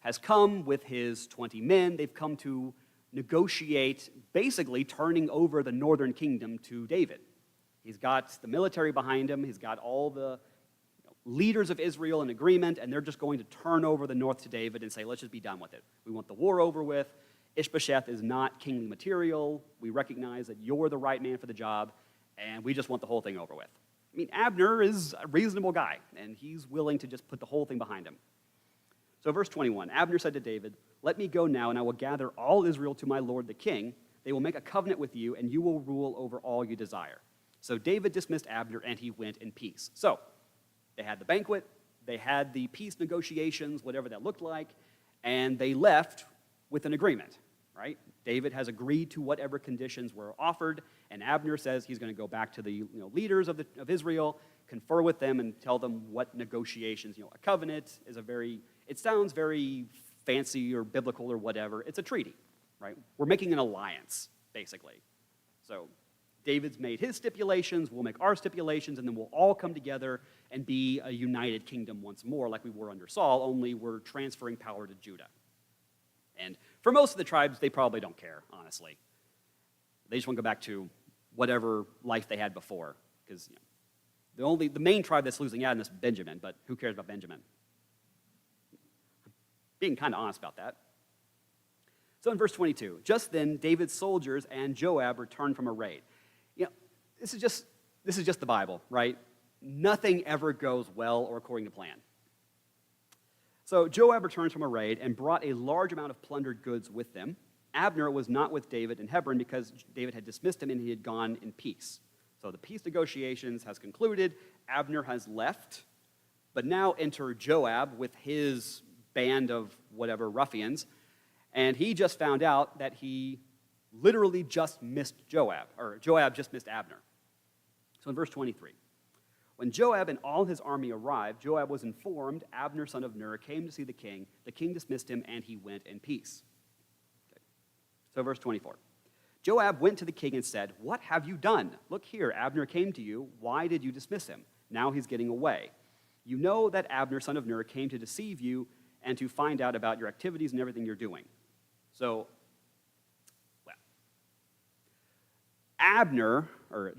has come with his 20 men. They've come to negotiate, basically turning over the northern kingdom to David. He's got the military behind him. He's got all the leaders of Israel in agreement, and they're just going to turn over the north to David and say, let's just be done with it. We want the war over with. Ishbosheth is not kingly material. We recognize that you're the right man for the job, and we just want the whole thing over with. I mean, Abner is a reasonable guy, and he's willing to just put the whole thing behind him. So verse 21, Abner said to David, let me go now, and I will gather all Israel to my lord the king. They will make a covenant with you, and you will rule over all you desire. So David dismissed Abner, and he went in peace. So they had the banquet, they had the peace negotiations, whatever that looked like, and they left with an agreement, right? David has agreed to whatever conditions were offered, and Abner says he's going to go back to the leaders of Israel, confer with them, and tell them what negotiations. A covenant is it sounds very fancy or biblical or whatever. It's a treaty, right? We're making an alliance, basically. So David's made his stipulations, we'll make our stipulations, and then we'll all come together and be a united kingdom once more, like we were under Saul, only we're transferring power to Judah. And for most of the tribes, they probably don't care, honestly. They just want to go back to whatever life they had before, because the main tribe that's losing out in this is Benjamin, but who cares about Benjamin? Being kind of honest about that. So in verse 22, just then David's soldiers and Joab returned from a raid. This is just the Bible, right? Nothing ever goes well or according to plan. So Joab returns from a raid and brought a large amount of plundered goods with them. Abner was not with David in Hebron because David had dismissed him and he had gone in peace. So the peace negotiations has concluded. Abner has left, but now enter Joab with his band of whatever ruffians, and he just found out that he literally just missed Joab, or Joab just missed Abner. So in verse 23, when Joab and all his army arrived, Joab was informed Abner, son of Ner, came to see the king. The king dismissed him, and he went in peace. Okay. So verse 24, Joab went to the king and said, what have you done? Look here, Abner came to you. Why did you dismiss him? Now he's getting away. You know that Abner, son of Ner, came to deceive you and to find out about your activities and everything you're doing. So, well,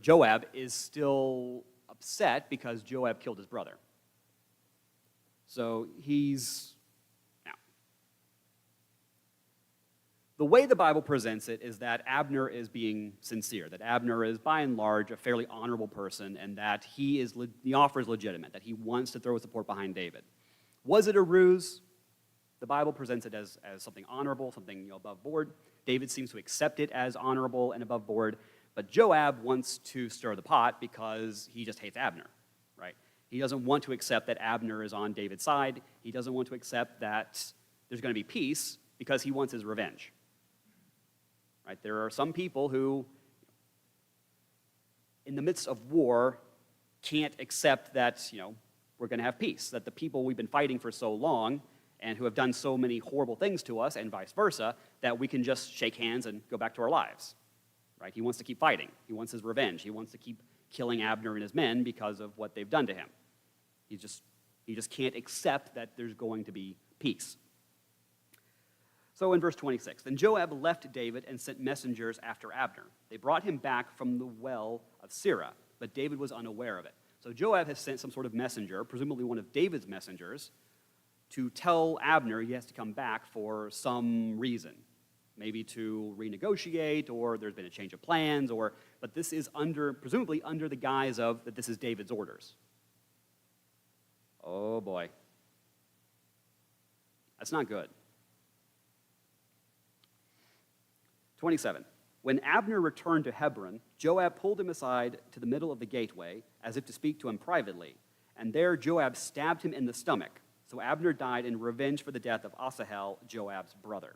Joab is still upset because Joab killed his brother. So now, the way the Bible presents it is that Abner is being sincere, that Abner is by and large a fairly honorable person, and that the offer is legitimate, that he wants to throw his support behind David. Was it a ruse? The Bible presents it as something honorable, something above board. David seems to accept it as honorable and above board, but Joab wants to stir the pot because he just hates Abner, right? He doesn't want to accept that Abner is on David's side. He doesn't want to accept that there's going to be peace because he wants his revenge, right? There are some people who, in the midst of war, can't accept that, we're going to have peace, that the people we've been fighting for so long and who have done so many horrible things to us and vice versa that we can just shake hands and go back to our lives, right? He wants to keep fighting. He wants his revenge. He wants to keep killing Abner and his men because of what they've done to him. He just can't accept that there's going to be peace. So in verse 26, then Joab left David and sent messengers after Abner. They brought him back from the well of Sirah, but David was unaware of it. So Joab has sent some sort of messenger, presumably one of David's messengers, to tell Abner he has to come back for some reason. Maybe to renegotiate, or there's been a change of plans, but this is presumably under the guise of that this is David's orders. Oh boy. That's not good. 27. When Abner returned to Hebron, Joab pulled him aside to the middle of the gateway, as if to speak to him privately, and there Joab stabbed him in the stomach. So Abner died in revenge for the death of Asahel, Joab's brother.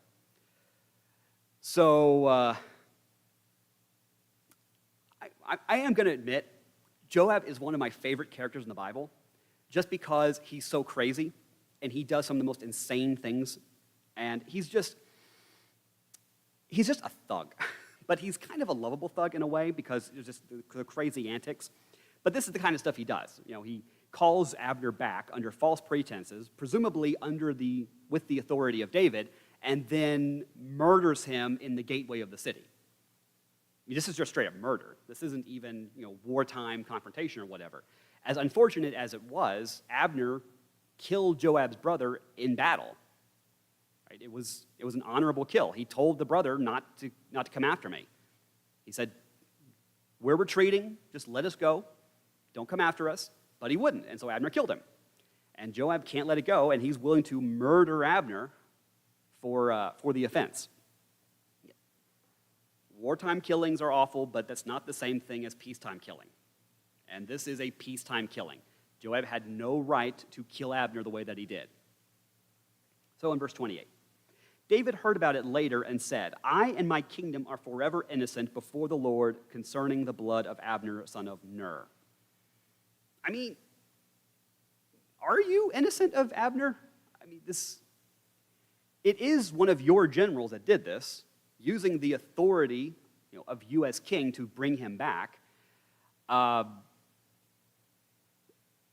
So I am going to admit, Joab is one of my favorite characters in the Bible, just because he's so crazy, and he does some of the most insane things, and he's just a thug. But he's kind of a lovable thug in a way, because there's just the crazy antics. But this is the kind of stuff he does. He calls Abner back under false pretenses, presumably with the authority of David, and then murders him in the gateway of the city. I mean, this is just straight up murder. This isn't even wartime confrontation or whatever. As unfortunate as it was, Abner killed Joab's brother in battle. Right? It was an honorable kill. He told the brother not to come after me. He said, "We're retreating. Just let us go. Don't come after us." But he wouldn't, and so Abner killed him. And Joab can't let it go, and he's willing to murder Abner for the offense. Wartime killings are awful, but that's not the same thing as peacetime killing. And this is a peacetime killing. Joab had no right to kill Abner the way that he did. So in verse 28, David heard about it later and said, "I and my kingdom are forever innocent before the Lord concerning the blood of Abner, son of Ner." I mean, are you innocent of Abner? I mean, it is one of your generals that did this, using the authority of you as king to bring him back.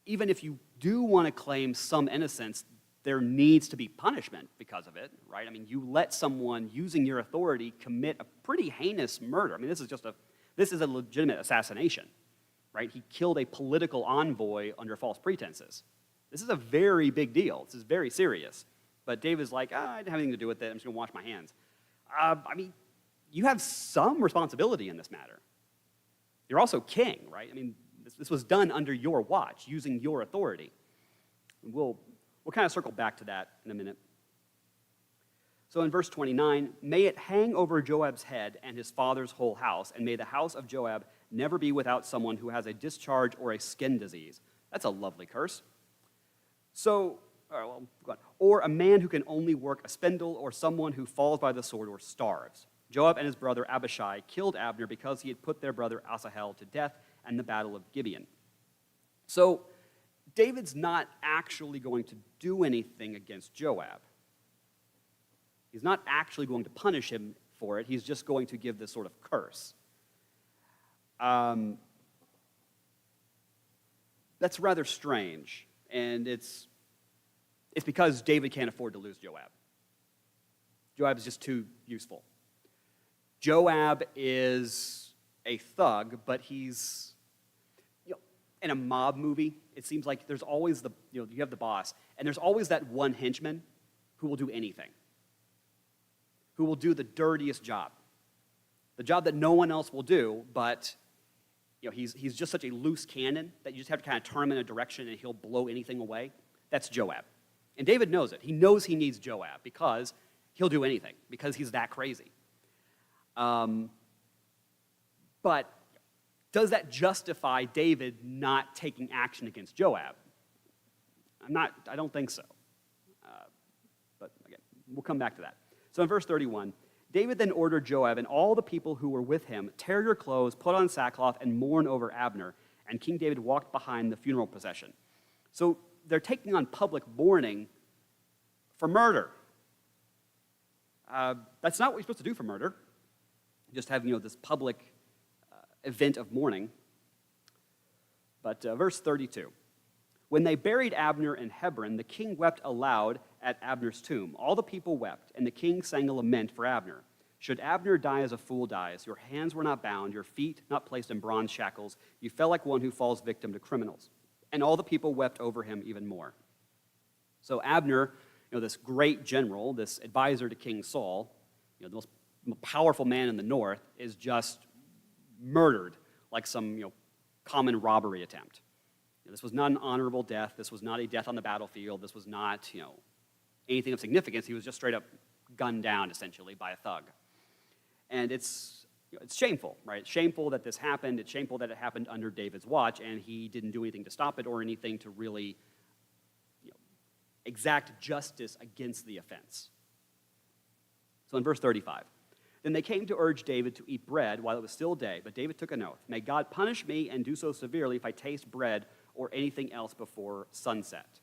Even if you do want to claim some innocence, there needs to be punishment because of it, right? I mean, you let someone using your authority commit a pretty heinous murder. I mean, this is a legitimate assassination, right? He killed a political envoy under false pretenses. This is a very big deal. This is very serious. But David's like, I didn't have anything to do with it. I'm just going to wash my hands. I mean, you have some responsibility in this matter. You're also king, right? I mean, this was done under your watch, using your authority. We'll kind of circle back to that in a minute. So in verse 29, may it hang over Joab's head and his father's whole house, and may the house of Joab never be without someone who has a discharge or a skin disease. That's a lovely curse. So, all right, well, go on. Or a man who can only work a spindle, or someone who falls by the sword or starves. Joab and his brother Abishai killed Abner because he had put their brother Asahel to death in the battle of Gibeon. So David's not actually going to do anything against Joab. He's not actually going to punish him for it. He's just going to give this sort of curse. That's rather strange, and it's because David can't afford to lose Joab. Joab is just too useful. Joab is a thug, but he's, in a mob movie, it seems like there's always you have the boss, and there's always that one henchman who will do anything, who will do the dirtiest job, the job that no one else will do, but he's just such a loose cannon that you just have to kind of turn him in a direction and he'll blow anything away. That's Joab. And David knows it. He knows he needs Joab because he'll do anything, because he's that crazy. But does that justify David not taking action against Joab? I don't think so. But again, we'll come back to that. So in verse 31, David then ordered Joab and all the people who were with him, tear your clothes, put on sackcloth, and mourn over Abner. And King David walked behind the funeral procession. So they're taking on public mourning for murder. That's not what you're supposed to do for murder. Just have, this public event of mourning. But verse 32. When they buried Abner in Hebron, the king wept aloud at Abner's tomb. All the people wept, and the king sang a lament for Abner. Should Abner die as a fool dies, your hands were not bound, your feet not placed in bronze shackles, you fell like one who falls victim to criminals. And all the people wept over him even more. So Abner, this great general, this advisor to King Saul, the most powerful man in the north, is just murdered like some, common robbery attempt. This was not an honorable death. This was not a death on the battlefield. This was not, anything of significance. He was just straight up gunned down, essentially, by a thug. And it's shameful, right? It's shameful that this happened. It's shameful that it happened under David's watch, and he didn't do anything to stop it or anything to really exact justice against the offense. So in verse 35, then they came to urge David to eat bread while it was still day, but David took an oath. May God punish me and do so severely if I taste bread or anything else before sunset.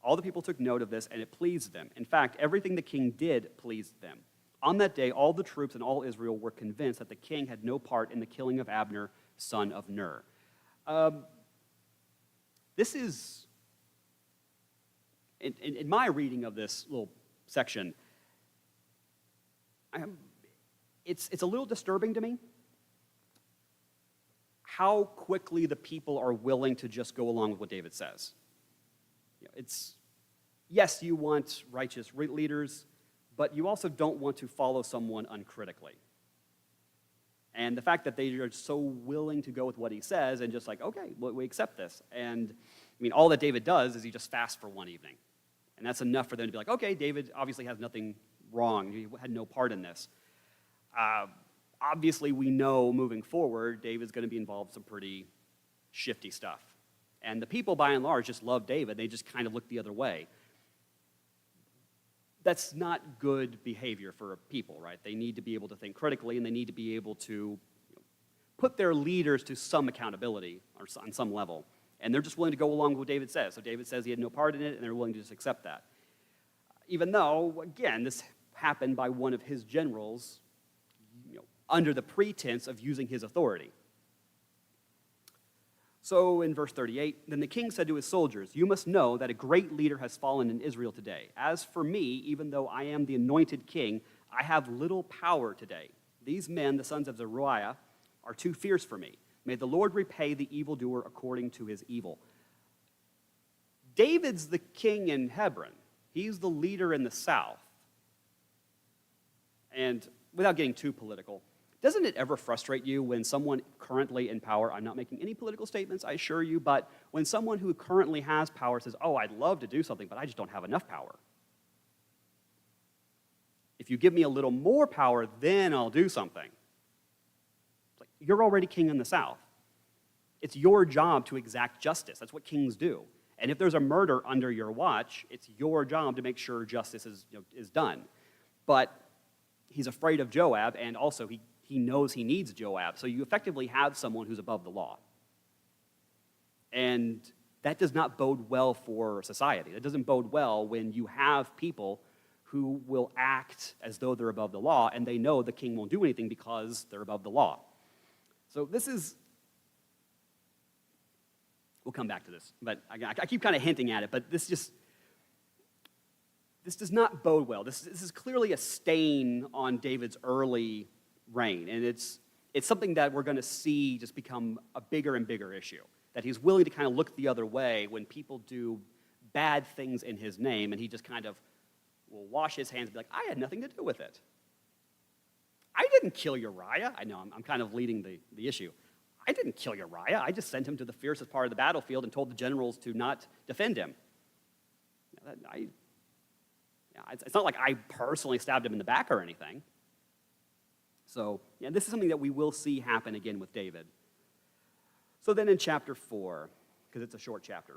All the people took note of this, and it pleased them. In fact, everything the king did pleased them. On that day, all the troops and all Israel were convinced that the king had no part in the killing of Abner, son of Ner. This is, in my reading of this little section, it's a little disturbing to me how quickly the people are willing to just go along with what David says. Yes, you want righteous leaders, but you also don't want to follow someone uncritically. And the fact that they are so willing to go with what he says and just like, okay, we accept this. And all that David does is he just fasts for one evening. And that's enough for them to be like, okay, David obviously has nothing wrong. He had no part in this. Obviously, we know moving forward, David's going to be involved in some pretty shifty stuff. And the people, by and large, just love David. They just kind of look the other way. That's not good behavior for people, right? They need to be able to think critically, and they need to be able to put their leaders to some accountability or on some level. And they're just willing to go along with what David says. So David says he had no part in it, and they're willing to just accept that. Even though, again, this happened by one of his generals, under the pretense of using his authority. So in verse 38, then the king said to his soldiers, you must know that a great leader has fallen in Israel today. As for me, even though I am the anointed king, I have little power today. These men, the sons of Zeruiah, are too fierce for me. May the Lord repay the evildoer according to his evil. David's the king in Hebron. He's the leader in the south. And without getting too political, doesn't it ever frustrate you when someone currently in power, I'm not making any political statements, I assure you, but when someone who currently has power says, oh, I'd love to do something, but I just don't have enough power. If you give me a little more power, then I'll do something. It's like, you're already king in the south. It's your job to exact justice. That's what kings do. And if there's a murder under your watch, it's your job to make sure justice is done. But he's afraid of Joab, and also he knows he needs Joab. So you effectively have someone who's above the law. And that does not bode well for society. That doesn't bode well when you have people who will act as though they're above the law, and they know the king won't do anything because they're above the law. So this is, we'll come back to this, but I keep kind of hinting at it, but this does not bode well. This is clearly a stain on David's early reign, and it's something that we're going to see just become a bigger and bigger issue, that he's willing to kind of look the other way when people do bad things in his name, and he just kind of will wash his hands and be like, I had nothing to do with it. I didn't kill Uriah. I know, I'm kind of leading the issue. I didn't kill Uriah. I just sent him to the fiercest part of the battlefield and told the generals to not defend him. It's not like I personally stabbed him in the back or anything. So, this is something that we will see happen again with David. So then in chapter 4, because it's a short chapter,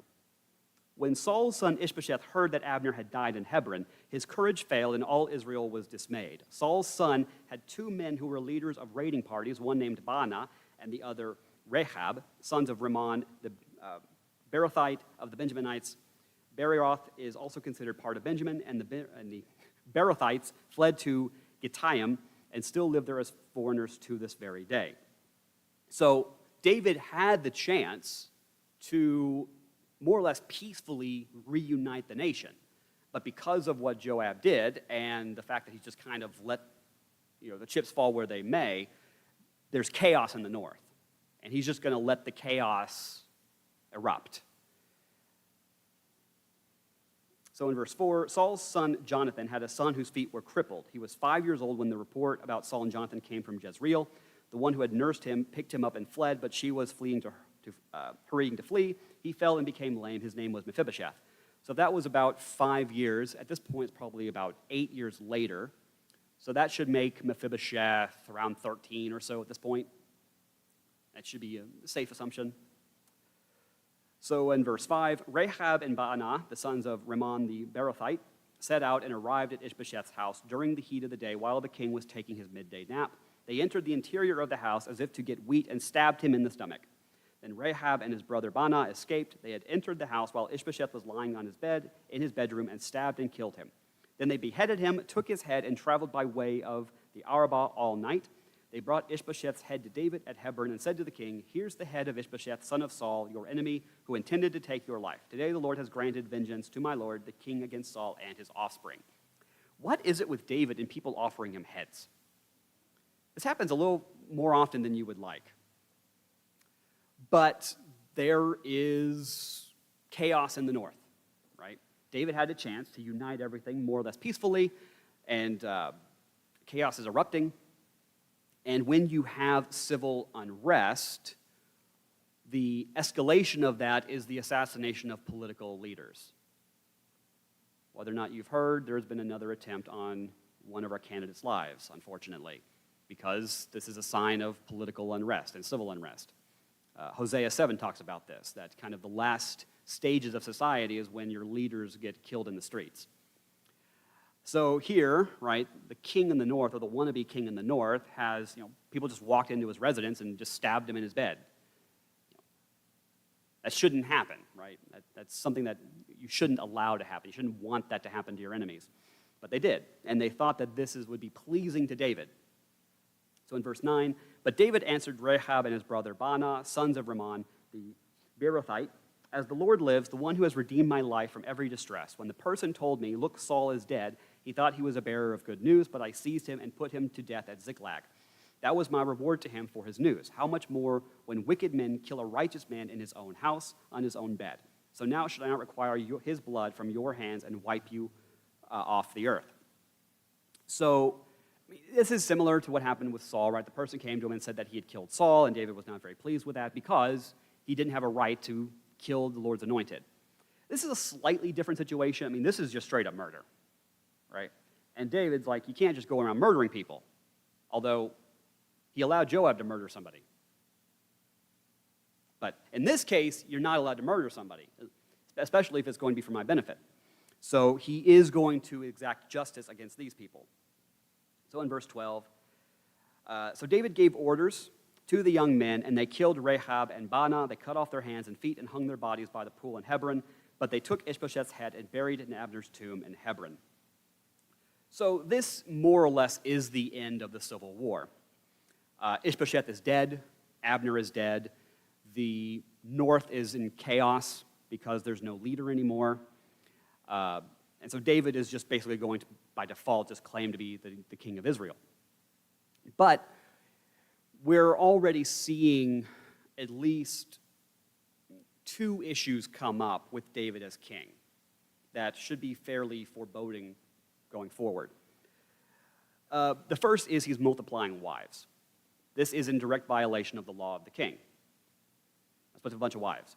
when Saul's son Ishbosheth heard that Abner had died in Hebron, his courage failed and all Israel was dismayed. Saul's son had two men who were leaders of raiding parties, one named Baanah and the other Rehab, sons of Rimmon, the Beerothite of the Benjaminites. Beeroth is also considered part of Benjamin, and the Beerothites fled to Gittaim and still live there as foreigners to this very day. So David had the chance to more or less peacefully reunite the nation. But because of what Joab did and the fact that he's just kind of let the chips fall where they may, there's chaos in the north. And he's just going to let the chaos erupt. So in verse 4, Saul's son Jonathan had a son whose feet were crippled. He was 5 years old when the report about Saul and Jonathan came from Jezreel. The one who had nursed him picked him up and fled, but she was hurrying to flee. He fell and became lame. His name was Mephibosheth. So that was about 5 years. At this point, it's probably about 8 years later. So that should make Mephibosheth around 13 or so at this point. That should be a safe assumption. So in verse 5, Rahab and Baanah, the sons of Rimmon the Beerothite, set out and arrived at Ishbosheth's house during the heat of the day while the king was taking his midday nap. They entered the interior of the house as if to get wheat and stabbed him in the stomach. Then Rahab and his brother Baanah escaped. They had entered the house while Ishbosheth was lying on his bed in his bedroom and stabbed and killed him. Then they beheaded him, took his head, and traveled by way of the Arabah all night. They brought Ishbosheth's head to David at Hebron and said to the king, "Here's the head of Ishbosheth, son of Saul, your enemy, who intended to take your life. Today the Lord has granted vengeance to my lord, the king, against Saul and his offspring." What is it with David and people offering him heads? This happens a little more often than you would like. But there is chaos in the north, right? David had a chance to unite everything more or less peacefully, and chaos is erupting. And when you have civil unrest, the escalation of that is the assassination of political leaders. Whether or not you've heard, there's been another attempt on one of our candidates' lives, unfortunately, because this is a sign of political unrest and civil unrest. Hosea 7 talks about this, that kind of the last stages of society is when your leaders get killed in the streets. So here, right, the king in the north, or the wannabe king in the north, has, people just walked into his residence and just stabbed him in his bed. That shouldn't happen, right? That's something that you shouldn't allow to happen. You shouldn't want that to happen to your enemies. But they did, and they thought that this would be pleasing to David. So in verse 9, but David answered Rahab and his brother Baanah, sons of Rimmon, the Beerothite, "As the Lord lives, the one who has redeemed my life from every distress, when the person told me, 'Look, Saul is dead,' he thought he was a bearer of good news, but I seized him and put him to death at Ziklag. That was my reward to him for his news. How much more when wicked men kill a righteous man in his own house, on his own bed? So now should I not require his blood from your hands and wipe you off the earth?" So this is similar to what happened with Saul, right? The person came to him and said that he had killed Saul, and David was not very pleased with that because he didn't have a right to kill the Lord's anointed. This is a slightly different situation. I mean, this is just straight up murder, right? And David's like, you can't just go around murdering people, although he allowed Joab to murder somebody. But in this case, you're not allowed to murder somebody, especially if it's going to be for my benefit. So he is going to exact justice against these people. So in verse 12, so David gave orders to the young men, and they killed Rahab and Baanah. They cut off their hands and feet and hung their bodies by the pool in Hebron. But they took Ishbosheth's head and buried it in Abner's tomb in Hebron. So this more or less is the end of the civil war. Ishbosheth is dead. Abner is dead. The north is in chaos because there's no leader anymore. And so David is just basically going to, by default, just claim to be the king of Israel. But we're already seeing at least two issues come up with David as king that should be fairly foreboding going forward. The first is he's multiplying wives. This is in direct violation of the law of the king. Not supposed to have a bunch of wives.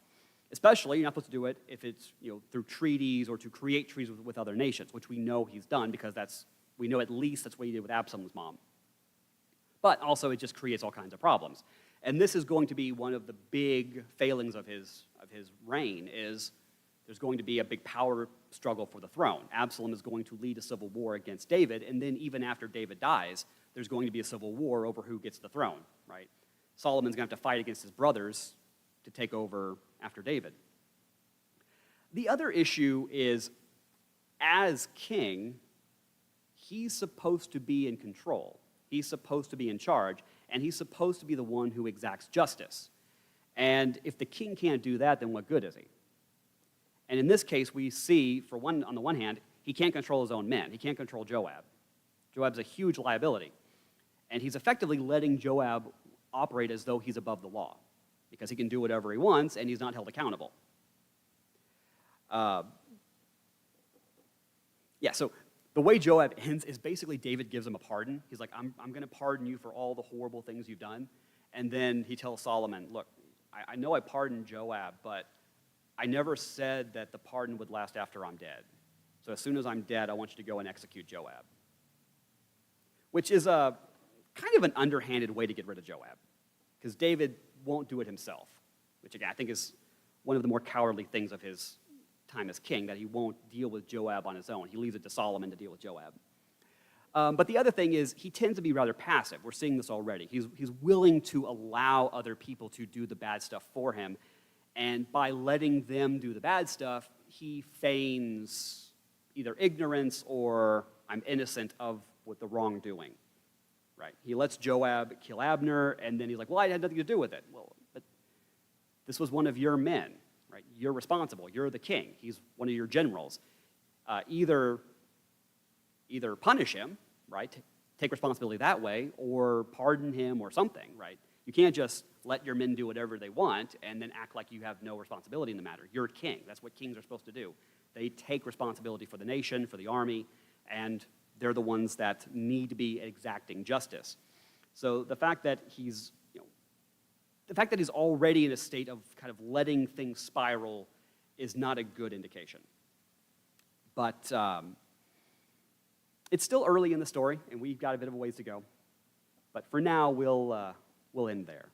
Especially, you're not supposed to do it if it's through treaties or to create treaties with other nations, which we know he's done because we know at least that's what he did with Absalom's mom. But also it just creates all kinds of problems. And this is going to be one of the big failings of his reign is there's going to be a big power struggle for the throne. Absalom is going to lead a civil war against David, and then even after David dies, there's going to be a civil war over who gets the throne, right? Solomon's going to have to fight against his brothers to take over after David. The other issue is, as king, he's supposed to be in control. He's supposed to be in charge, and he's supposed to be the one who exacts justice. And if the king can't do that, then what good is he? And in this case, we see, on the one hand, he can't control his own men. He can't control Joab. Joab's a huge liability. And he's effectively letting Joab operate as though he's above the law, because he can do whatever he wants, and he's not held accountable. So the way Joab ends is basically David gives him a pardon. He's like, I'm going to pardon you for all the horrible things you've done. And then he tells Solomon, look, I know I pardoned Joab, but I never said that the pardon would last after I'm dead. So as soon as I'm dead, I want you to go and execute Joab. Which is a kind of an underhanded way to get rid of Joab, because David won't do it himself, which again I think is one of the more cowardly things of his time as king, that he won't deal with Joab on his own. He leaves it to Solomon to deal with Joab. But the other thing is, he tends to be rather passive. We're seeing this already. He's willing to allow other people to do the bad stuff for him, and by letting them do the bad stuff, he feigns either ignorance or I'm innocent of what the wrongdoing. Right? He lets Joab kill Abner, and then he's like, well, I had nothing to do with it. Well, but this was one of your men. Right? You're responsible. You're the king. He's one of your generals. Either punish him, right? Take responsibility that way, or pardon him or something, right? You can't just let your men do whatever they want and then act like you have no responsibility in the matter. You're king. That's what kings are supposed to do. They take responsibility for the nation, for the army, and they're the ones that need to be exacting justice. So the fact that he's already in a state of kind of letting things spiral is not a good indication. But it's still early in the story, and we've got a bit of a ways to go. But for now, we'll end there.